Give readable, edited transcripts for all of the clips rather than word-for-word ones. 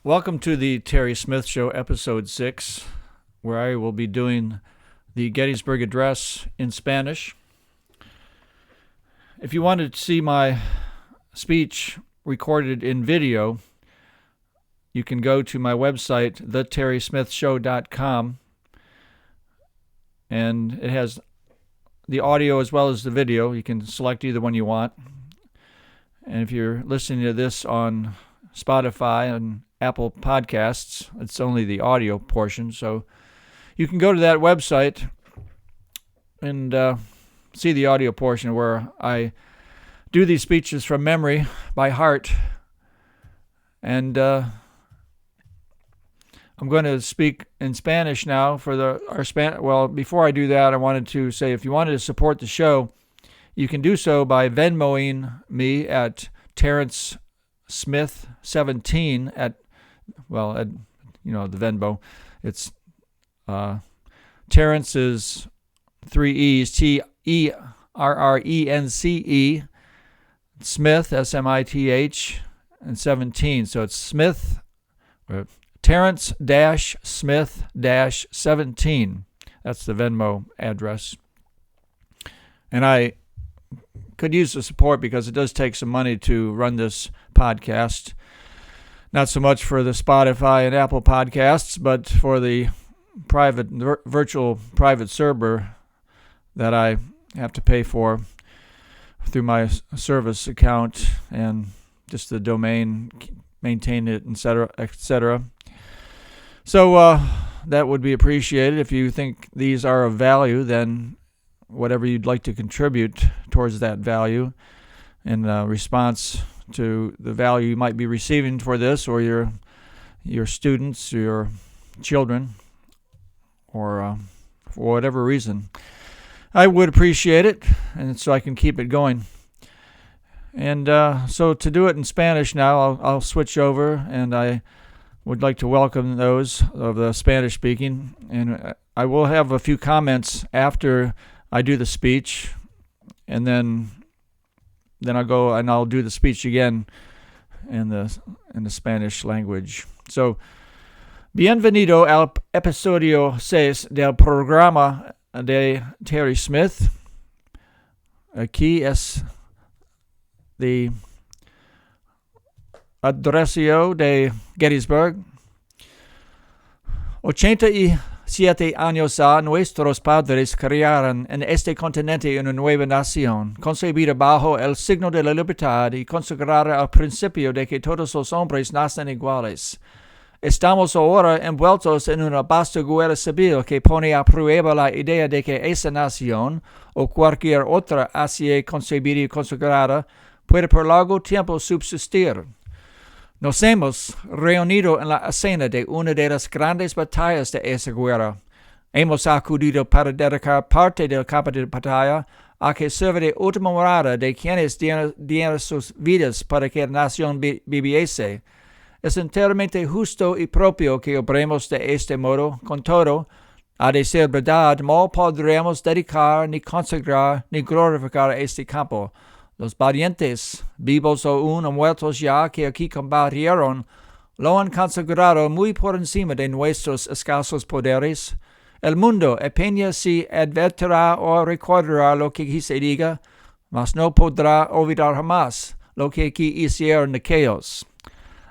Welcome to the Terry Smith Show, Episode 6, where I will be doing the Gettysburg Address in Spanish. If you wanted to see my speech recorded in video, you can go to my website, theterrysmithshow.com, and it has the audio as well as the video. You can select either one you want. And if you're listening to this on Spotify and Apple Podcasts, it's only the audio portion, so you can go to that website and see the audio portion where I do these speeches from memory, by heart, and I'm going to speak in Spanish now for our Spanish. Well, before I do that, I wanted to say if you wanted to support the show, you can do so by Venmoing me at Terrence Smith 17 at the Venmo. It's Terrence is 3 E's, TERRENCE, Smith, SMITH, and 17. So it's Smith, Terrence-Smith-17. That's the Venmo address. And I could use the support because it does take some money to run this podcast. Not so much for the Spotify and Apple podcasts, but for the virtual private server that I have to pay for through my service account and just the domain, maintain it, etc., etc. So that would be appreciated. If you think these are of value, then whatever you'd like to contribute towards that value in response to the value you might be receiving for this, or your students, your children, or for whatever reason, I would appreciate it, and so I can keep it going. And so to do it in Spanish now, I'll switch over, and I would like to welcome those of the Spanish speaking, and I will have a few comments after I do the speech, and then I'll go and I'll do the speech again in the Spanish language. So, bienvenido al episodio 6 del programa de Terry Smith. Aquí es the addressio de Gettysburg. 87 años ha, nuestros padres crearon en este continente una nueva nación, concebida bajo el signo de la libertad y consagrada al principio de que todos los hombres nacen iguales. Estamos ahora envueltos en una vasta guerra civil que pone a prueba la idea de que esa nación, o cualquier otra así concebida y consagrada, puede por largo tiempo subsistir. Nos hemos reunido en la escena de una de las grandes batallas de esa guerra. Hemos acudido para dedicar parte del campo de batalla a que sirva de última morada de quienes dieron sus vidas para que la nación viviese. Es enteramente justo y propio que obremos de este modo. Con todo, a decir verdad, no podremos dedicar, ni consagrar, ni glorificar este campo. Los valientes, vivos aún o muertos ya, que aquí combatieron, lo han consagrado muy por encima de nuestros escasos poderes. El mundo apenas si advertirá o recordará lo que aquí se diga, mas no podrá olvidar jamás lo que aquí hicieron aquellos.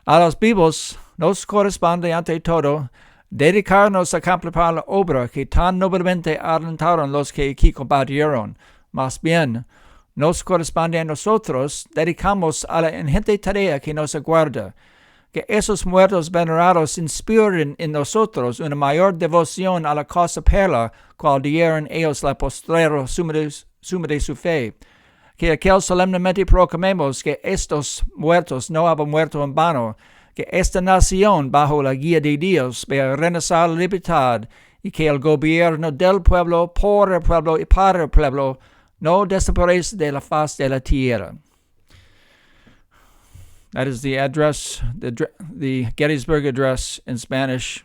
A los vivos nos corresponde ante todo dedicarnos a completar la obra que tan noblemente alentaron los que aquí combatieron. Más bien, nos corresponde a nosotros dedicamos a la ingente tarea que nos aguarda, que esos muertos venerados inspiren en nosotros una mayor devoción a la cosa per la cual dieron ellos la postrera suma de su fe, que aquel solemnemente proclamemos que estos muertos no han muerto en vano, que esta nación bajo la guía de Dios va a renacer la libertad y que el gobierno del pueblo, por el pueblo y para el pueblo no desaparece de la faz de la tierra. That is the address, the Gettysburg Address in Spanish.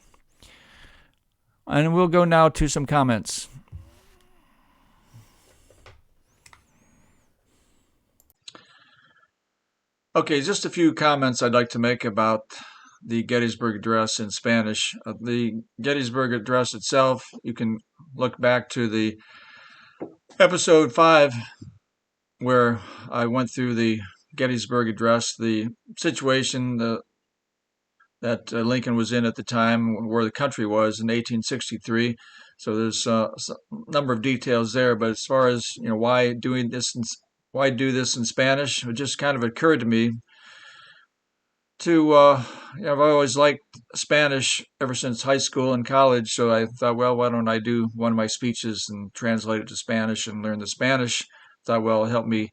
And we'll go now to some comments. Okay, just a few comments I'd like to make about the Gettysburg Address in Spanish. The Gettysburg Address itself, you can look back to the episode 5 where I went through the Gettysburg Address, the situation that Lincoln was in at the time, where the country was in 1863. So there's a number of details there. But as far as why do this in Spanish, it just kind of occurred to me to I've always liked Spanish ever since high school and college. So I thought, well, why don't I do one of my speeches and translate it to Spanish and learn the Spanish? Thought, well, it'll help me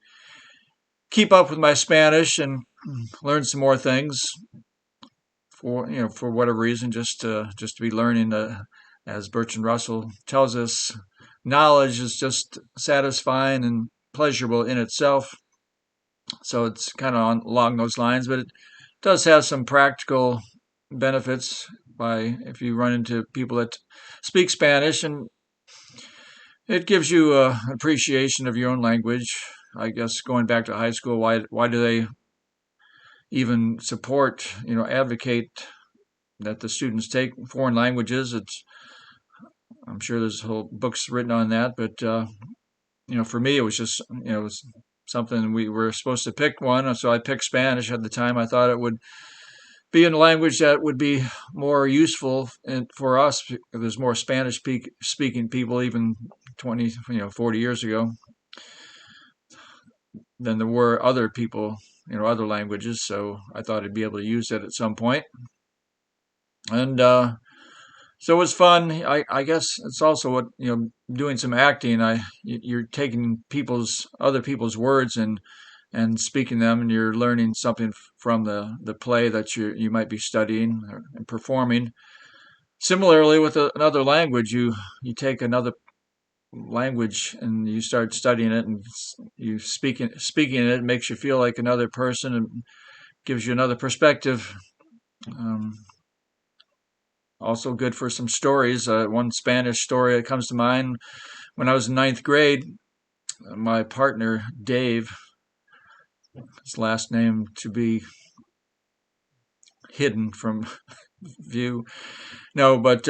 keep up with my Spanish and learn some more things for whatever reason, just to be learning. As Bertrand Russell tells us, knowledge is just satisfying and pleasurable in itself. So it's kind of along those lines, but it does have some practical benefits if you run into people that speak Spanish, and it gives you an appreciation of your own language. I guess going back to high school, why do they even support, advocate that the students take foreign languages? I'm sure there's whole books written on that, but for me, it was just, it was something we were supposed to pick one, so I picked Spanish at the time. I thought it would be a language that would be more useful for us. There's more Spanish speaking people even 20, 40 years ago than there were other people, other languages. So I thought I'd be able to use it at some point. And so it was fun. I guess it's also what, doing some acting. You're taking other people's words and speaking them, and you're learning something from the play that you might be studying and performing. Similarly, with another language, you take another language and you start studying it, and you speaking it. It makes you feel like another person and gives you another perspective. Also good for some stories. One Spanish story that comes to mind: when I was in ninth grade, my partner Dave, his last name to be hidden from view. No, but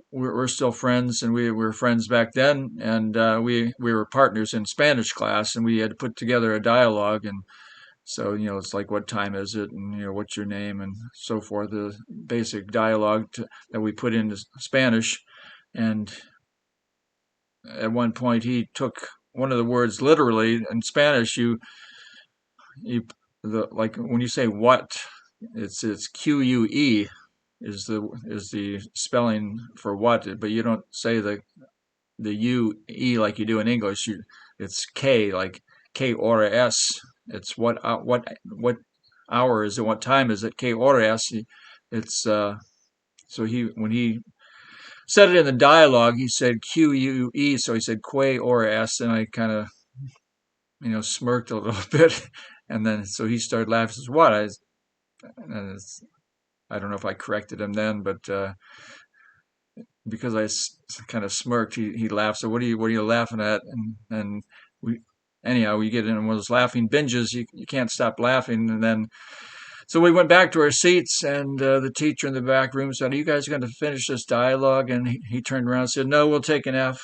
we're still friends, and we were friends back then, and we were partners in Spanish class, and we had to put together a dialogue. And so, it's like, what time is it, and what's your name, and so forth. The basic dialogue that we put into Spanish. And at one point, he took one of the words literally. In Spanish, like when you say what, it's QUE is the spelling for what, but you don't say the UE like you do in English. It's K, like K hora S. It's what hour is it? What time is it? K hora S. It's so when he said it in the dialogue, he said QUE, so he said Que hora S, and I kind of smirked a little bit, and then so he started laughing. Says, what? I don't know if I corrected him then, but because I kind of smirked, he laughed. So what are you laughing at? And we get in one of those laughing binges. You can't stop laughing. And then so we went back to our seats, and the teacher in the back room said, "Are you guys going to finish this dialogue?" And he turned around and said, "No, we'll take an F."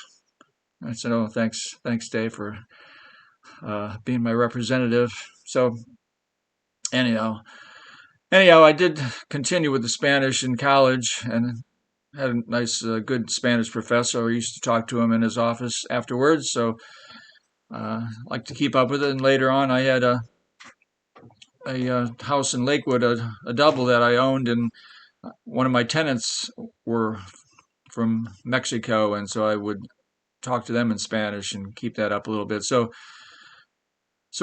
I said, "Oh, thanks, Dave, for being my representative." So anyhow, I did continue with the Spanish in college, and had a nice, good Spanish professor. I used to talk to him in his office afterwards, so like to keep up with it. And later on, I had a house in Lakewood, a double that I owned, and one of my tenants were from Mexico, and so I would talk to them in Spanish and keep that up a little bit. So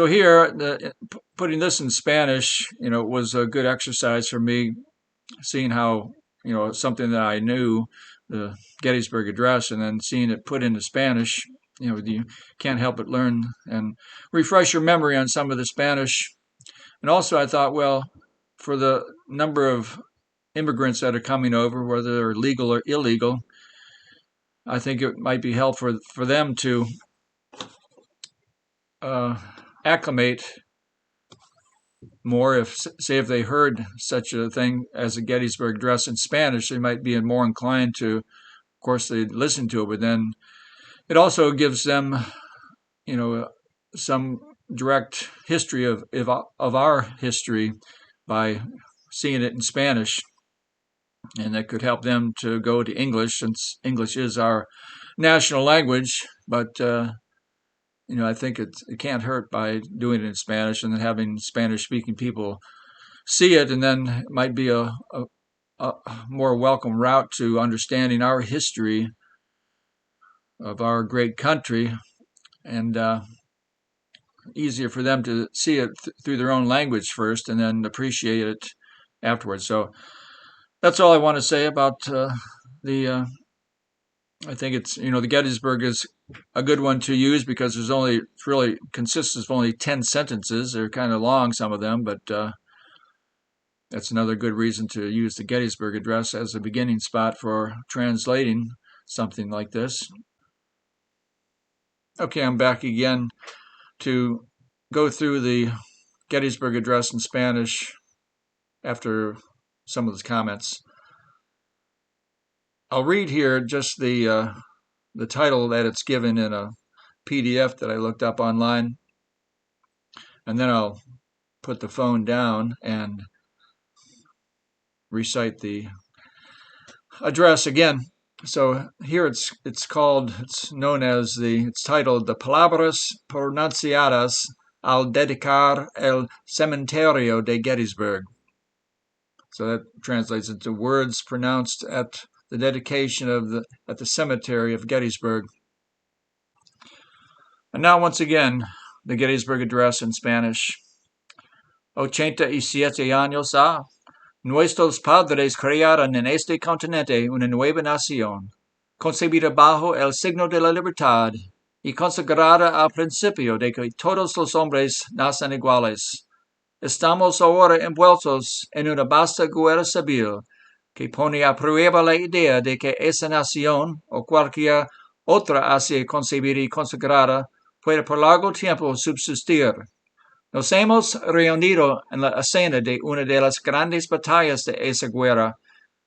here, putting this in Spanish, was a good exercise for me, seeing how, something that I knew, the Gettysburg Address, and then seeing it put into Spanish, you can't help but learn and refresh your memory on some of the Spanish. And also I thought, well, for the number of immigrants that are coming over, whether they're legal or illegal, I think it might be helpful for them to acclimate more if they heard such a thing as a Gettysburg Address in Spanish, they might be more inclined to, of course, they listen to it, but then it also gives them, some direct history of our history by seeing it in Spanish, and that could help them to go to English, since English is our national language. But I think it can't hurt by doing it in Spanish, and then having Spanish-speaking people see it, and then it might be a more welcome route to understanding our history of our great country, and easier for them to see it through their own language first and then appreciate it afterwards. So that's all I want to say about the I think it's, the Gettysburg is a good one to use because it really consists of only 10 sentences. They're kind of long, some of them, but that's another good reason to use the Gettysburg Address as a beginning spot for translating something like this. Okay, I'm back again to go through the Gettysburg Address in Spanish after some of the comments. I'll read here just the title that it's given in a PDF that I looked up online, and then I'll put the phone down and recite the address again. So here it's titled "The Palabras Pronunciadas al Dedicar el Cementerio de Gettysburg." So that translates into words pronounced at the dedication at the cemetery of Gettysburg. And now once again, the Gettysburg Address in Spanish. 87 años ha, nuestros padres crearon en este continente una nueva nación, concebida bajo el signo de la libertad y consagrada al principio de que todos los hombres nacen iguales. Estamos ahora envueltos en una vasta guerra civil que pone a prueba la idea de que esa nación o cualquier otra así concebida y consagrada puede por largo tiempo subsistir. Nos hemos reunido en la escena de una de las grandes batallas de esa guerra.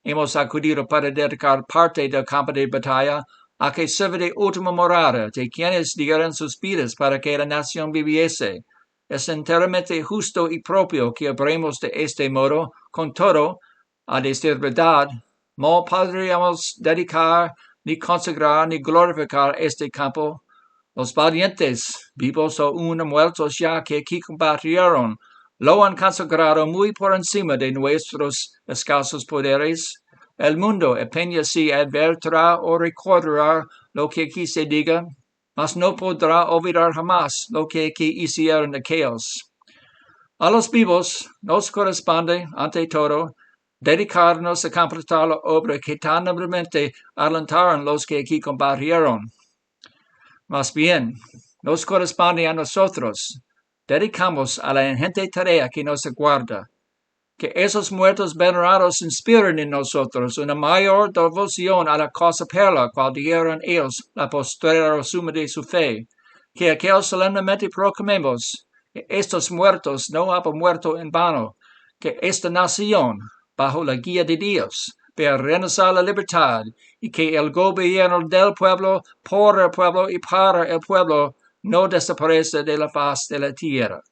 Hemos acudido para dedicar parte del campo de batalla a que sirva de última morada de quienes dieron sus vidas para que la nación viviese. Es enteramente justo y propio que obremos de este modo, con todo, a decir verdad, no podríamos dedicar, ni consagrar, ni glorificar este campo. Los valientes, vivos o aún muertos ya que aquí combatieron, lo han consagrado muy por encima de nuestros escasos poderes. El mundo apenas si advertirá o recordará lo que aquí se diga, mas no podrá olvidar jamás lo que aquí hicieron aquellos. A los vivos nos corresponde, ante todo, dedicarnos a completar la obra que tan noblemente adelantaron los que aquí combatieron. Más bien, nos corresponde a nosotros, dedicamos a la ingente tarea que nos aguarda, que esos muertos venerados inspiren en nosotros una mayor devoción a la causa per la cual dieron ellos la postrera suma de su fe, que aquel solemnemente proclamemos que estos muertos no han muerto en vano, que esta nación, bajo la guía de Dios, para renacer la libertad, y que el gobierno del pueblo, por el pueblo y para el pueblo, no desaparece de la faz de la tierra.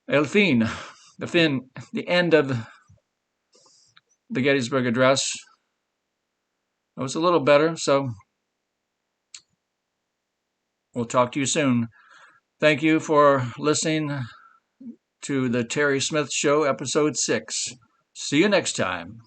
The end of the Gettysburg Address. It was a little better, so we'll talk to you soon. Thank you for listening to the Terry Smith Show, Episode 6. See you next time.